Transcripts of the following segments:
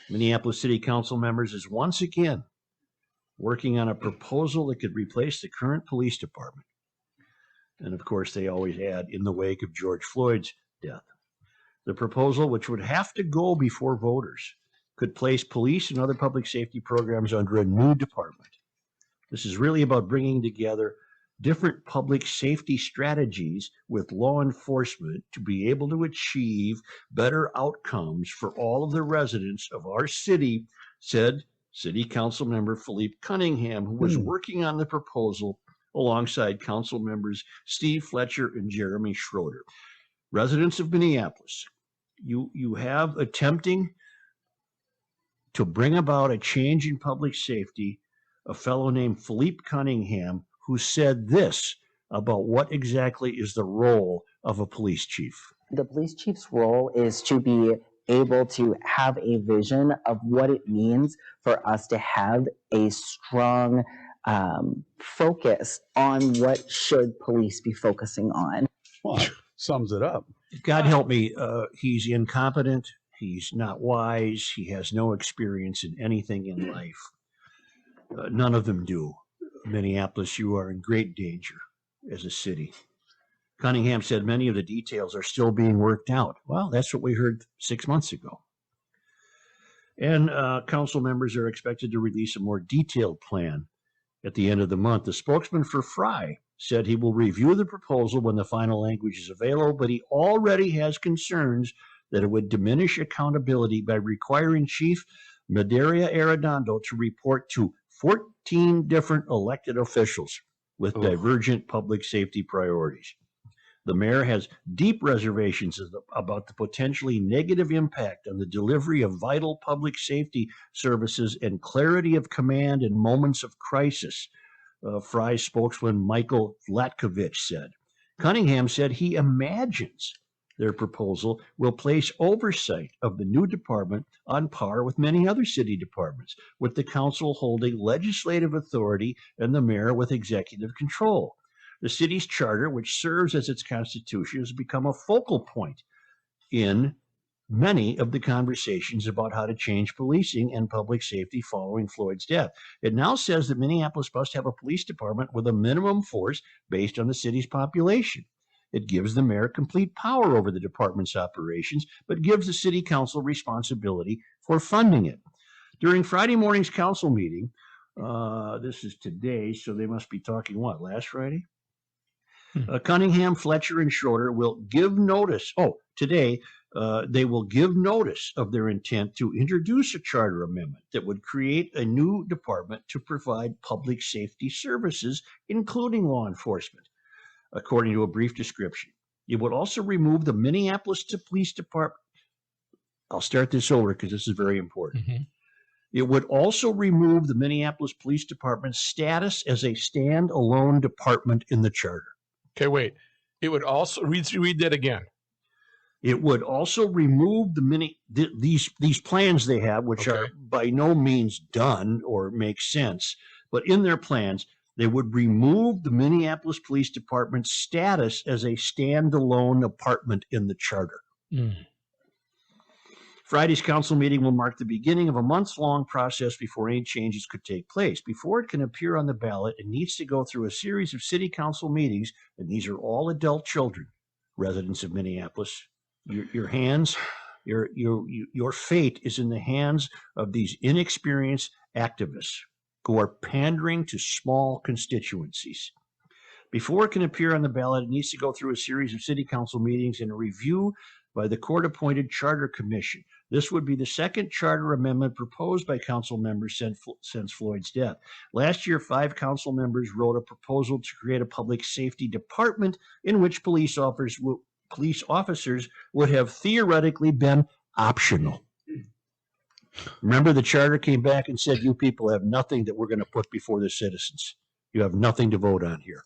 Minneapolis City Council members is once again working on a proposal that could replace the current police department. And of course, they always add, in the wake of George Floyd's death. The proposal, which would have to go before voters, could place police and other public safety programs under a new department. This is really about bringing together different public safety strategies with law enforcement to be able to achieve better outcomes for all of the residents of our city, said City Council member Philippe Cunningham, who was working on the proposal alongside council members Steve Fletcher and Jeremy Schroeder. Residents of Minneapolis, you have attempting to bring about a change in public safety, a fellow named Philippe Cunningham, who said this about what exactly is the role of a police chief. The police chief's role is to be able to have a vision of what it means for us to have a strong focus on what should police be focusing on. Well, sums it up. God help me, he's incompetent, he's not wise, he has no experience in anything in life. None of them do. Minneapolis, you are in great danger as a city. Cunningham said many of the details are still being worked out. Well, that's what we heard 6 months ago. And council members are expected to release a more detailed plan at the end of the month. The spokesman for Fry said he will review the proposal when the final language is available, but he already has concerns that it would diminish accountability by requiring Chief Medaria Arredondo to report to 14 different elected officials with divergent public safety priorities. The mayor has deep reservations about the potentially negative impact on the delivery of vital public safety services and clarity of command in moments of crisis, Fry's spokesman Michael Vlatkovich said. Cunningham said he imagines their proposal will place oversight of the new department on par with many other city departments, with the council holding legislative authority and the mayor with executive control. The city's charter, which serves as its constitution, has become a focal point in many of the conversations about how to change policing and public safety following Floyd's death. It now says that Minneapolis must have a police department with a minimum force based on the city's population. It gives the mayor complete power over the department's operations, but gives the city council responsibility for funding it. During Friday morning's council meeting, this is today, so they must be talking what, last Friday? Cunningham, Fletcher, and Schroeder will give notice. Today, they will give notice of their intent to introduce a charter amendment that would create a new department to provide public safety services, including law enforcement, according to a brief description. It would also remove the Minneapolis Police Department. I'll start this over because this is very important. It would also remove the Minneapolis Police Department's status as a standalone department in the charter. Okay, wait. It would also read that again. It would also remove these plans they have, which are by no means done or make sense, but in their plans, they would remove the Minneapolis Police Department's status as a standalone department in the charter. Friday's council meeting will mark the beginning of a months-long process before any changes could take place. Before it can appear on the ballot, it needs to go through a series of city council meetings, and these are all adult children, residents of Minneapolis. Your hands, your fate is in the hands of these inexperienced activists who are pandering to small constituencies. Before it can appear on the ballot, it needs to go through a series of city council meetings and a review by the court-appointed Charter Commission. This would be the second charter amendment proposed by council members since Floyd's death. Last year, 5 council members wrote a proposal to create a public safety department in which police officers would have theoretically been optional. Remember, the charter came back and said, you people have nothing that we're going to put before the citizens. You have nothing to vote on here.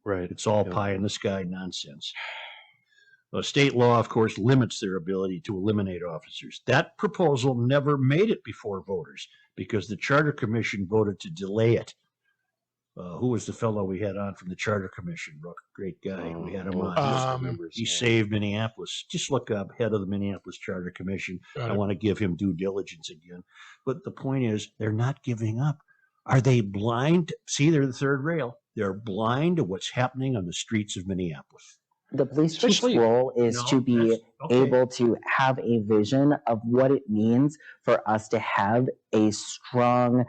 Right. It's all pie in the sky nonsense. State law, of course, limits their ability to eliminate officers. That proposal never made it before voters because the Charter Commission voted to delay it. Who was the fellow we had on from the Charter Commission? Rook, great guy. We had him on. just remember his He name. saved Minneapolis. Just look up head of the Minneapolis Charter Commission. Got I it. want to give him due diligence again. But the point is, they're not giving up. Are they blind? See, they're the third rail. They're blind to what's happening on the streets of Minneapolis. The police chief's Especially- role is No, to be that's- okay. able to have a vision of what it means for us to have a strong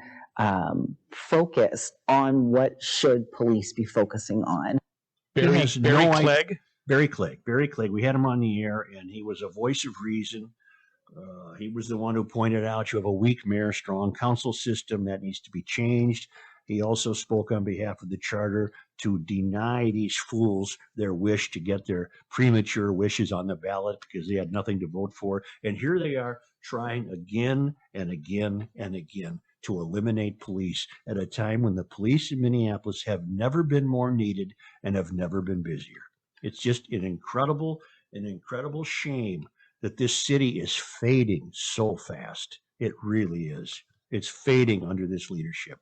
focus on what should police be focusing on. Barry, has Barry no idea. Clegg. Barry Clegg. We had him on the air, and he was a voice of reason. He was the one who pointed out you have a weak mayor, strong council system that needs to be changed. He also spoke on behalf of the charter to deny these fools their wish to get their premature wishes on the ballot because they had nothing to vote for. And here they are trying again and again and again to eliminate police at a time when the police in Minneapolis have never been more needed and have never been busier. It's just an incredible shame that this city is fading so fast. It really is. It's fading under this leadership.